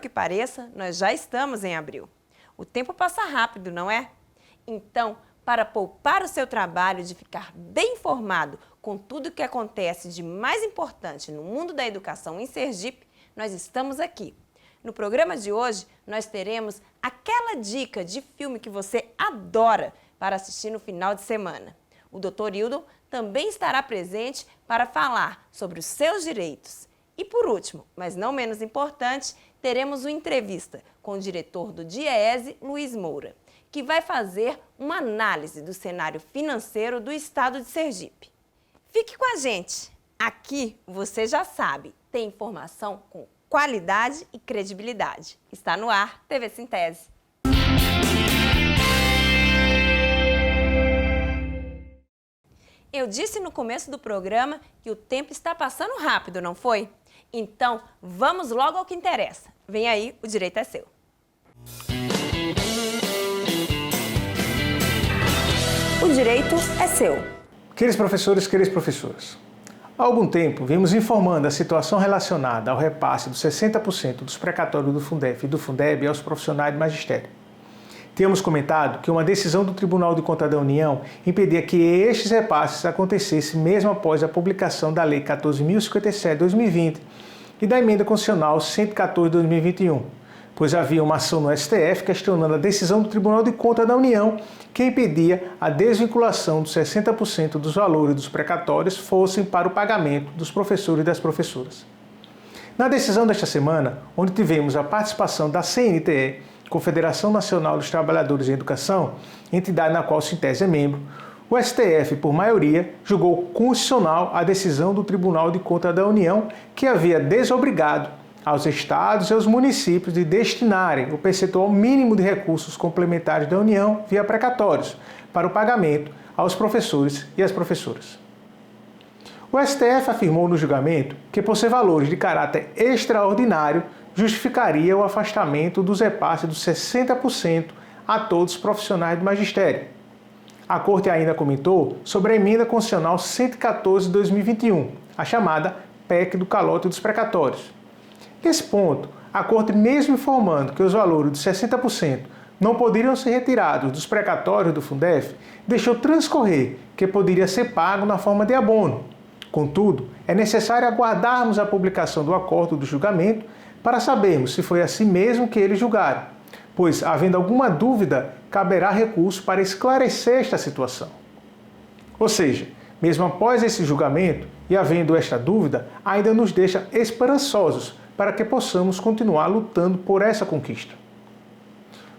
que pareça, nós já estamos em abril. O tempo passa rápido, não é? Então, para poupar o seu trabalho de ficar bem informado com tudo o que acontece de mais importante no mundo da educação em Sergipe, nós estamos aqui. No programa de hoje, nós teremos aquela dica de filme que você adora para assistir no final de semana. O Dr. Hildon também estará presente para falar sobre os seus direitos. E por último, mas não menos importante, teremos uma entrevista com o diretor do DIEESE, Luiz Moura, que vai fazer uma análise do cenário financeiro do estado de Sergipe. Fique com a gente! Aqui, você já sabe, tem informação com qualidade e credibilidade. Está no ar, TV Sintese. Eu disse no começo do programa que o tempo está passando rápido, não foi? Então, vamos logo ao que interessa. Vem aí, o direito é seu. O direito é seu. Queridos professores, queridas professoras, há algum tempo vimos informando a situação relacionada ao repasse dos 60% dos precatórios do Fundef e do Fundeb aos profissionais de magistério. Tínhamos comentado que uma decisão do Tribunal de Contas da União impedia que estes repasses acontecessem mesmo após a publicação da Lei 14.057/2020 e da Emenda Constitucional 114/2021, pois havia uma ação no STF questionando a decisão do Tribunal de Contas da União que impedia a desvinculação dos 60% dos valores dos precatórios fossem para o pagamento dos professores e das professoras. Na decisão desta semana, onde tivemos a participação da CNTE, Confederação Nacional dos Trabalhadores em Educação, entidade na qual o Sintese é membro, o STF, por maioria, julgou constitucional a decisão do Tribunal de Contas da União que havia desobrigado aos estados e aos municípios de destinarem o percentual mínimo de recursos complementares da União via precatórios para o pagamento aos professores e às professoras. O STF afirmou no julgamento que, por ser valores de caráter extraordinário, justificaria o afastamento dos repasses dos 60% a todos os profissionais do magistério. A Corte ainda comentou sobre a Emenda Constitucional 114/2021, a chamada PEC do calote dos precatórios. Nesse ponto, a Corte, mesmo informando que os valores dos 60% não poderiam ser retirados dos precatórios do Fundef, deixou transcorrer que poderia ser pago na forma de abono. Contudo, é necessário aguardarmos a publicação do acordo do julgamento para sabermos se foi assim mesmo que eles julgaram, pois, havendo alguma dúvida, caberá recurso para esclarecer esta situação. Ou seja, mesmo após esse julgamento, e havendo esta dúvida, ainda nos deixa esperançosos para que possamos continuar lutando por essa conquista.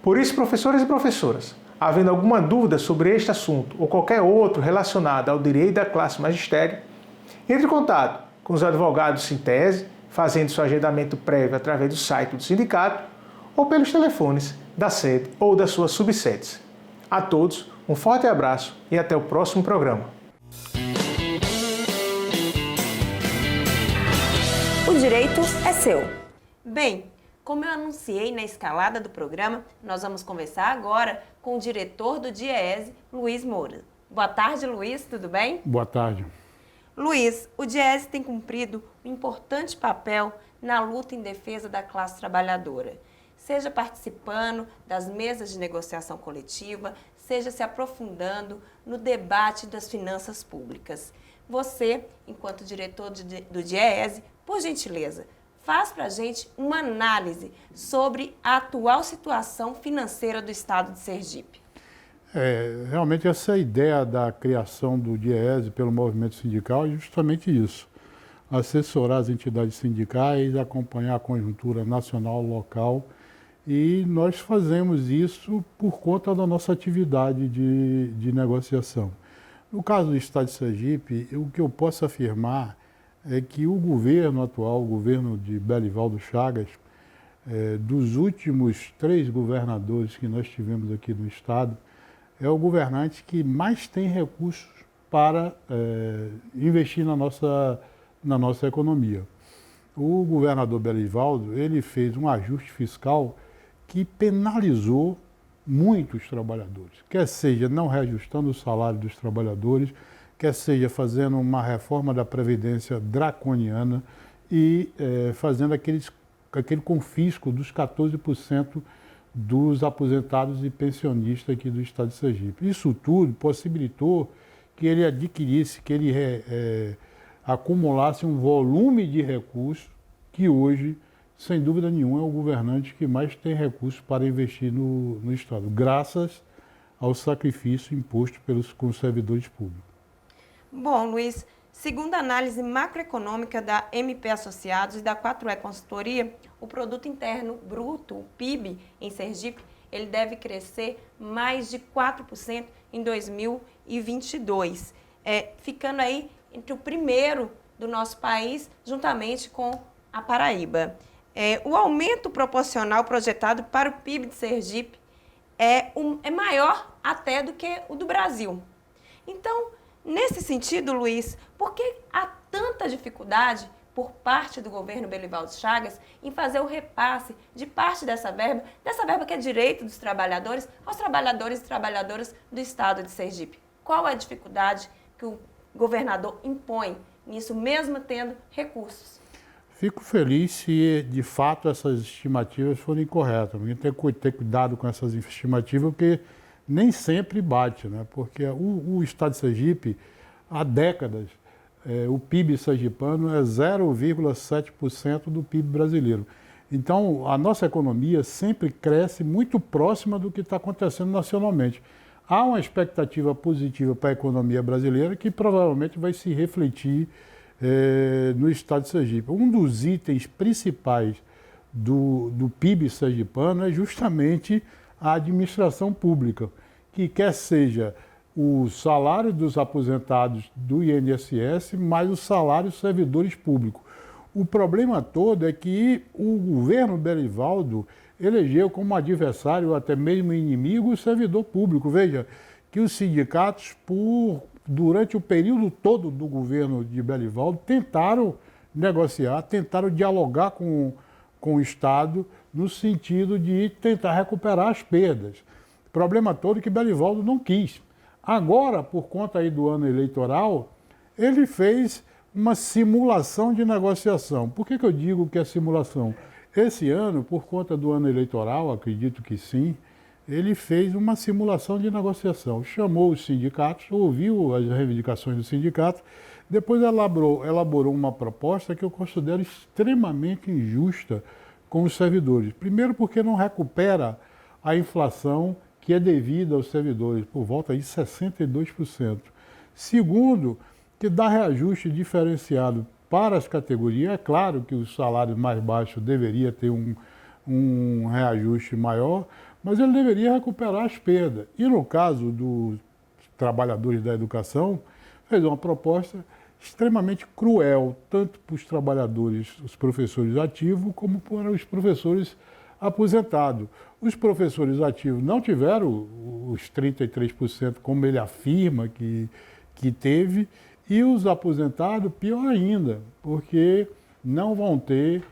Por isso, professores e professoras, havendo alguma dúvida sobre este assunto ou qualquer outro relacionado ao direito da classe magistério, entre em contato com os advogados Sintese, fazendo seu agendamento prévio através do site do sindicato ou pelos telefones da sede ou das suas subsedes. A todos, um forte abraço e até o próximo programa. O direito é seu. Bem, como eu anunciei na escalada do programa, nós vamos conversar agora com o diretor do DIEESE, Luiz Moura. Boa tarde, Luiz, tudo bem? Boa tarde. Luiz, o DIEESE tem cumprido um importante papel na luta em defesa da classe trabalhadora, seja participando das mesas de negociação coletiva, seja se aprofundando no debate das finanças públicas. Você, enquanto diretor do DIEESE, por gentileza, faz para a gente uma análise sobre a atual situação financeira do estado de Sergipe. Realmente essa ideia da criação do DIEESE pelo movimento sindical é justamente isso. Assessorar as entidades sindicais, acompanhar a conjuntura nacional, local, e nós fazemos isso por conta da nossa atividade de negociação. No caso do estado de Sergipe, o que eu posso afirmar é que o governo atual, o governo de Belivaldo Chagas, dos últimos 3 governadores que nós tivemos aqui no estado, é o governante que mais tem recursos para investir na nossa economia. O governador Belivaldo, ele fez um ajuste fiscal que penalizou muito os trabalhadores, quer seja não reajustando o salário dos trabalhadores, quer seja fazendo uma reforma da Previdência draconiana e fazendo aqueles aquele confisco dos 14% dos aposentados e pensionistas aqui do estado de Sergipe. Isso tudo possibilitou que ele adquirisse, que ele acumulasse um volume de recursos que hoje, sem dúvida nenhuma, é o governante que mais tem recursos para investir no estado, graças ao sacrifício imposto com os servidores públicos. Bom, Luiz, segundo a análise macroeconômica da MP Associados e da 4E Consultoria, o Produto Interno Bruto, o PIB, em Sergipe, ele deve crescer mais de 4% em 2022, ficando aí entre o primeiro do nosso país, juntamente com a Paraíba. O aumento proporcional projetado para o PIB de Sergipe é maior até do que o do Brasil. Então, nesse sentido, Luiz, por que há tanta dificuldade por parte do governo Belivaldo Chagas em fazer o repasse de parte dessa verba que é direito dos trabalhadores, aos trabalhadores e trabalhadoras do estado de Sergipe? Qual é a dificuldade que o governador impõe nisso, mesmo tendo recursos? Fico feliz se, de fato, essas estimativas forem corretas. A gente tem que ter cuidado com essas estimativas, porque nem sempre bate, né? Porque o estado de Sergipe, há décadas, o PIB sergipano é 0,7% do PIB brasileiro. Então, a nossa economia sempre cresce muito próxima do que está acontecendo nacionalmente. Há uma expectativa positiva para a economia brasileira que provavelmente vai se refletir no estado de Sergipe. Um dos itens principais do PIB sergipano é justamente a administração pública, que quer seja o salário dos aposentados do INSS mais o salário dos servidores públicos. O problema todo é que o governo Belivaldo elegeu como adversário, ou até mesmo inimigo, o servidor público. Veja que os sindicatos, durante o período todo do governo de Belivaldo, tentaram negociar, tentaram dialogar com o Estado no sentido de tentar recuperar as perdas. O problema todo é que Belivaldo não quis. Agora, por conta aí do ano eleitoral, ele fez uma simulação de negociação. Por que eu digo que é simulação? Esse ano, por conta do ano eleitoral, acredito que sim, ele fez uma simulação de negociação. Chamou os sindicatos, ouviu as reivindicações dos sindicatos, depois elaborou uma proposta que eu considero extremamente injusta com os servidores. Primeiro, porque não recupera a inflação que é devida aos servidores, por volta de 62%. Segundo, que dá reajuste diferenciado para as categorias. É claro que os salários mais baixos deveria ter um reajuste maior, mas ele deveria recuperar as perdas. E no caso dos trabalhadores da educação, fez uma proposta extremamente cruel, tanto para os trabalhadores, os professores ativos, como para os professores aposentados. Os professores ativos não tiveram os 33%, como ele afirma que teve, e os aposentados, pior ainda, porque não vão ter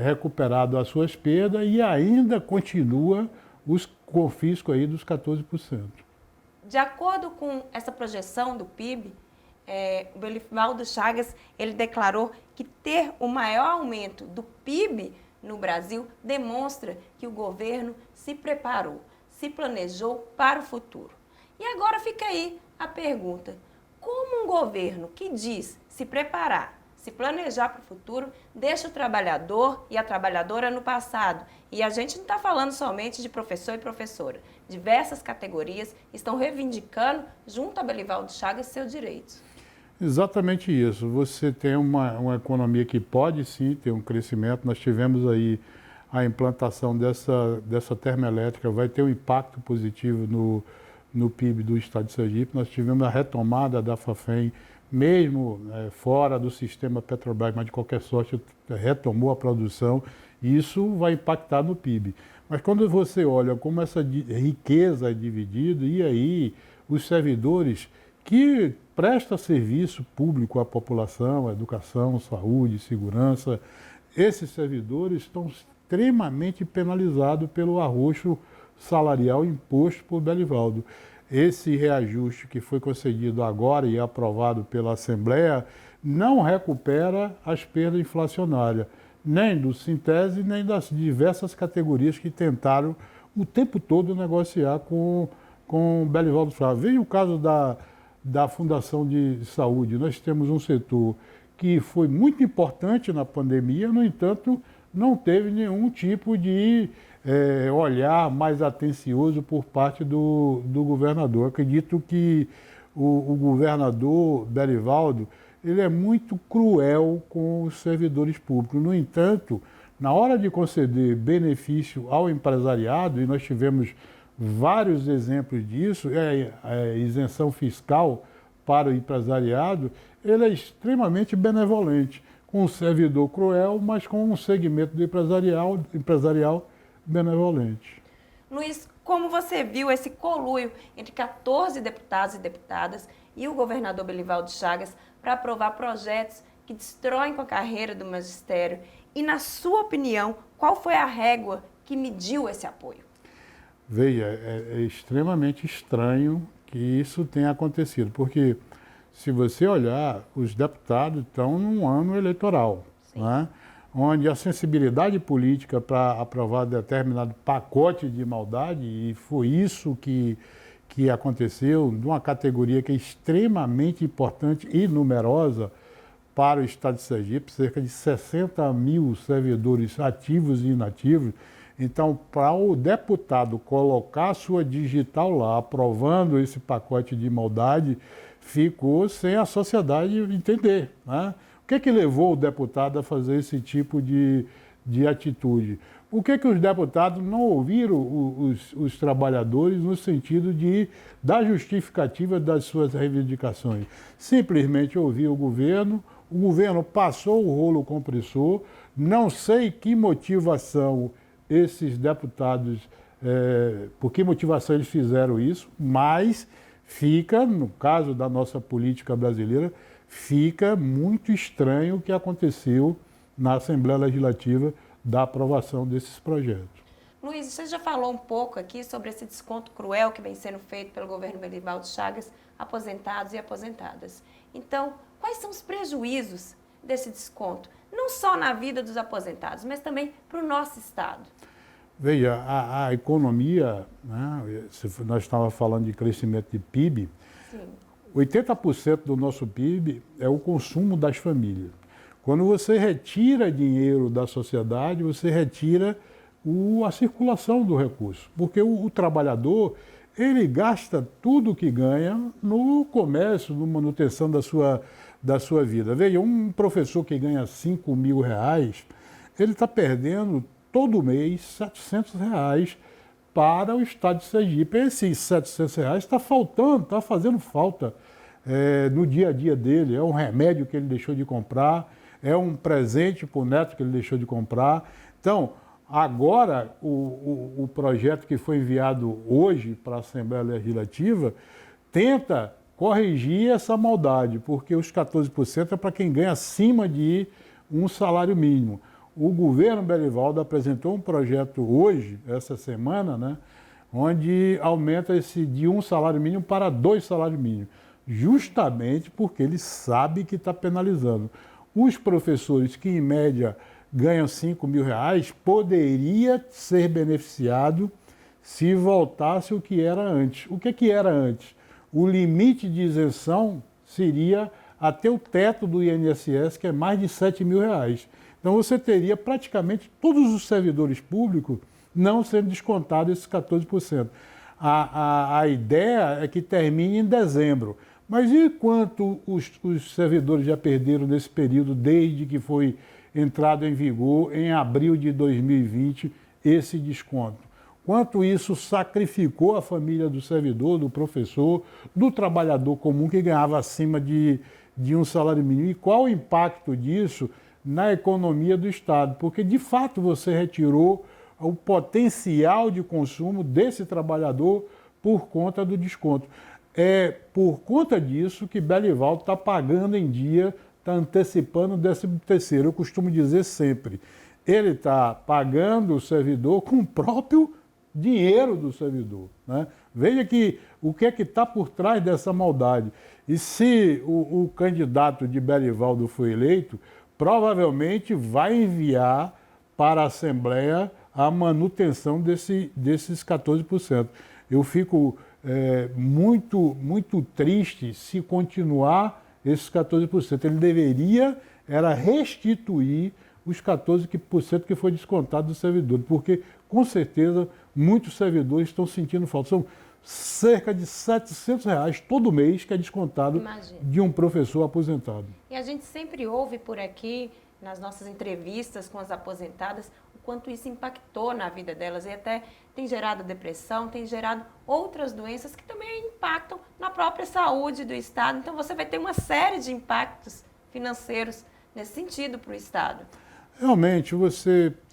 recuperado as suas perdas e ainda continua os confiscos aí dos 14%. De acordo com essa projeção do PIB, o Belivaldo Chagas ele declarou que ter o maior aumento do PIB no Brasil demonstra que o governo se preparou, se planejou para o futuro. E agora fica aí a pergunta: como um governo que diz se preparar, se planejar para o futuro, deixa o trabalhador e a trabalhadora no passado? E a gente não está falando somente de professor e professora. Diversas categorias estão reivindicando, junto a Belivaldo Chagas, seus direitos. Exatamente isso. Você tem uma economia que pode sim ter um crescimento. Nós tivemos aí a implantação dessa termoelétrica, vai ter um impacto positivo no PIB do estado de Sergipe. Nós tivemos a retomada da Fafem, mesmo fora do sistema Petrobras, mas de qualquer sorte retomou a produção, e isso vai impactar no PIB. Mas quando você olha como essa riqueza é dividida, e aí os servidores que prestam serviço público à população, educação, saúde, segurança, esses servidores estão extremamente penalizados pelo arroxo salarial imposto por Belivaldo. Esse reajuste que foi concedido agora e aprovado pela Assembleia não recupera as perdas inflacionárias, nem do Sintese, nem das diversas categorias que tentaram o tempo todo negociar com o Belivaldo Chagas. Veja o caso da Fundação de Saúde. Nós temos um setor que foi muito importante na pandemia, no entanto, não teve nenhum tipo de olhar mais atencioso por parte do governador. Acredito que o governador Belivaldo, ele é muito cruel com os servidores públicos. No entanto, na hora de conceder benefício ao empresariado, e nós tivemos vários exemplos disso, isenção fiscal para o empresariado, ele é extremamente benevolente, com um servidor cruel, mas com um segmento do empresarial benevolente. Luiz, como você viu esse conluio entre 14 deputados e deputadas e o governador Belivaldo Chagas para aprovar projetos que destroem com a carreira do magistério? E, na sua opinião, qual foi a régua que mediu esse apoio? Veja, é extremamente estranho que isso tenha acontecido, porque se você olhar, os deputados estão num ano eleitoral, né, onde a sensibilidade política para aprovar determinado pacote de maldade, e foi isso que aconteceu, de uma categoria que é extremamente importante e numerosa para o Estado de Sergipe, cerca de 60 mil servidores ativos e inativos. Então, para o deputado colocar a sua digital lá, aprovando esse pacote de maldade, ficou sem a sociedade entender, né? O que levou o deputado a fazer esse tipo de atitude? Por que os deputados não ouviram os trabalhadores no sentido da justificativa das suas reivindicações? Simplesmente ouviu o governo passou o rolo compressor, não sei que motivação esses deputados, por que motivação eles fizeram isso, mas fica, no caso da nossa política brasileira, fica muito estranho o que aconteceu na Assembleia Legislativa da aprovação desses projetos. Luiz, você já falou um pouco aqui sobre esse desconto cruel que vem sendo feito pelo governo Belivaldo Chagas, aposentados e aposentadas. Então, quais são os prejuízos desse desconto? Não só na vida dos aposentados, mas também para o nosso Estado. Veja, a economia, né, nós estávamos falando de crescimento de PIB, sim, 80% do nosso PIB é o consumo das famílias. Quando você retira dinheiro da sociedade, você retira a circulação do recurso, porque o trabalhador, ele gasta tudo que ganha no comércio, na manutenção da sua vida. Veja, um professor que ganha R$5.000, ele está perdendo todo mês R$700 para o Estado de Sergipe. Esses R$700 está fazendo falta no dia a dia dele. É um remédio que ele deixou de comprar, é um presente para o neto que ele deixou de comprar. Então, agora, o projeto que foi enviado hoje para a Assembleia Legislativa tenta corrigir essa maldade, porque os 14% é para quem ganha acima de um salário mínimo. O governo Belivaldo apresentou um projeto hoje, essa semana, né, onde aumenta esse de um salário mínimo para 2 salários mínimos, justamente porque ele sabe que está penalizando. Os professores que, em média, ganham R$5.000, poderia ser beneficiado se voltasse o que era antes. O que era antes? O limite de isenção seria até o teto do INSS, que é mais de R$7.000. Então você teria praticamente todos os servidores públicos não sendo descontados esses 14%. A ideia é que termine em dezembro. Mas e quanto os servidores já perderam nesse período, desde que foi entrado em vigor, em abril de 2020, esse desconto? Quanto isso sacrificou a família do servidor, do professor, do trabalhador comum que ganhava acima de um salário mínimo? E qual o impacto disso na economia do Estado? Porque, de fato, você retirou o potencial de consumo desse trabalhador por conta do desconto. É por conta disso que Belivaldo está pagando em dia, está antecipando o 13º. Eu costumo dizer sempre, ele está pagando o servidor com o próprio dinheiro do servidor, né? Veja que o que é que está por trás dessa maldade. E se o candidato de Belivaldo for eleito, provavelmente vai enviar para a Assembleia a manutenção desses 14%. Eu fico muito triste se continuar esses 14%. Ele deveria era restituir os 14% que foi descontado do servidor, porque, com certeza, muitos servidores estão sentindo falta. São cerca de R$700 todo mês que é descontado de um professor aposentado. E a gente sempre ouve por aqui, nas nossas entrevistas com as aposentadas, o quanto isso impactou na vida delas e até tem gerado depressão, tem gerado outras doenças que também impactam na própria saúde do Estado. Então você vai ter uma série de impactos financeiros nesse sentido para o Estado. Realmente,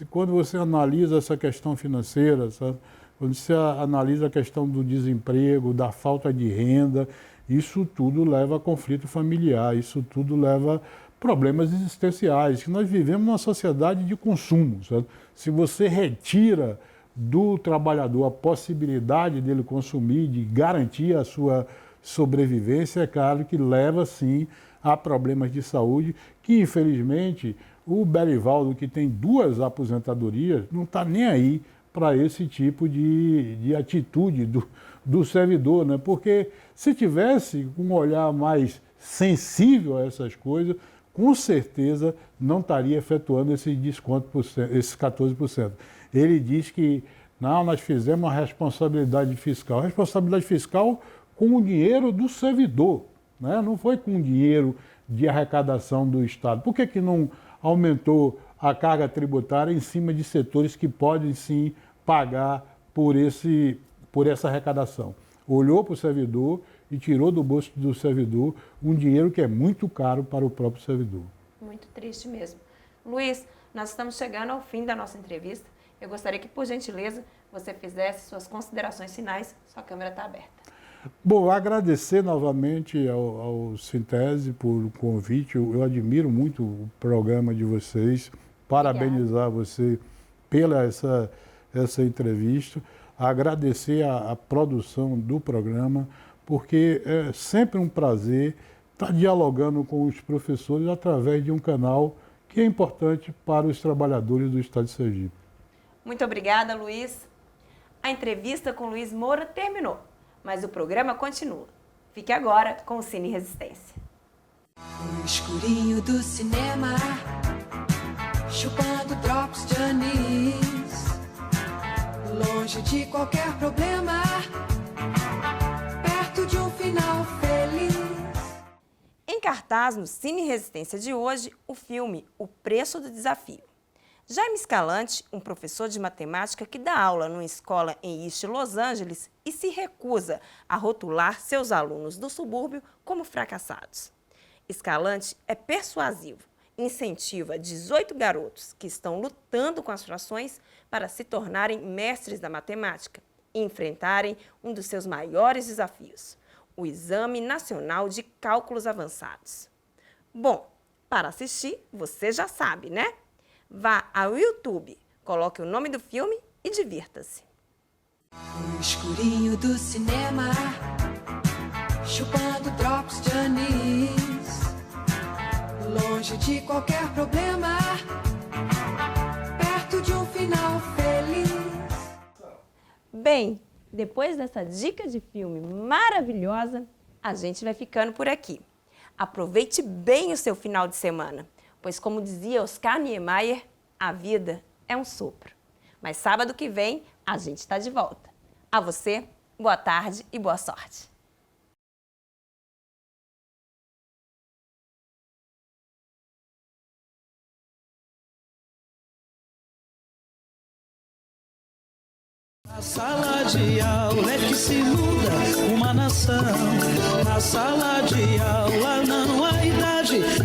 quando você analisa essa questão financeira, sabe? Quando você analisa a questão do desemprego, da falta de renda, isso tudo leva a conflito familiar, isso tudo leva a problemas existenciais, que nós vivemos numa sociedade de consumo. Sabe? Se você retira do trabalhador a possibilidade dele consumir, de garantir a sua sobrevivência, é claro que leva, sim, a problemas de saúde, que, infelizmente, o Belivaldo, que tem 2 aposentadorias, não está nem aí para esse tipo de atitude do servidor, né? Porque se tivesse um olhar mais sensível a essas coisas, com certeza não estaria efetuando esse desconto, esses 14%. Ele diz que, não, nós fizemos uma responsabilidade fiscal. Responsabilidade fiscal com o dinheiro do servidor, né? Não foi com o dinheiro de arrecadação do Estado. Por que não aumentou a carga tributária em cima de setores que podem, sim, pagar por essa arrecadação? Olhou para o servidor e tirou do bolso do servidor um dinheiro que é muito caro para o próprio servidor. Muito triste mesmo. Luiz, nós estamos chegando ao fim da nossa entrevista. Eu gostaria que, por gentileza, você fizesse suas considerações finais. Sua câmera está aberta. Bom, agradecer novamente ao Sintese por o convite. Eu admiro muito o programa de vocês. Parabenizar você pela essa entrevista. Agradecer a produção do programa, porque é sempre um prazer estar dialogando com os professores através de um canal que é importante para os trabalhadores do Estado de Sergipe. Muito obrigada, Luiz. A entrevista com Luiz Moura terminou, mas o programa continua. Fique agora com o Cine Resistência. No escurinho do cinema, chupando drops de anis, longe de qualquer problema, perto de um final feliz. Em cartaz no Cine Resistência de hoje, o filme O Preço do Desafio. Jaime Escalante, um professor de matemática que dá aula numa escola em East Los Angeles e se recusa a rotular seus alunos do subúrbio como fracassados. Escalante é persuasivo, incentiva 18 garotos que estão lutando com as frações para se tornarem mestres da matemática e enfrentarem um dos seus maiores desafios, o Exame Nacional de Cálculos Avançados. Bom, para assistir, você já sabe, né? Vá ao YouTube, coloque o nome do filme e divirta-se. No escurinho do cinema, chupando drops de anis, longe de qualquer problema, perto de um final feliz. Bem, depois dessa dica de filme maravilhosa, a gente vai ficando por aqui. Aproveite bem o seu final de semana, pois, como dizia Oscar Niemeyer, a vida é um sopro. Mas sábado que vem, a gente está de volta. A você, boa tarde e boa sorte. Na sala de aula é que se muda uma nação. Na sala de aula não há idade.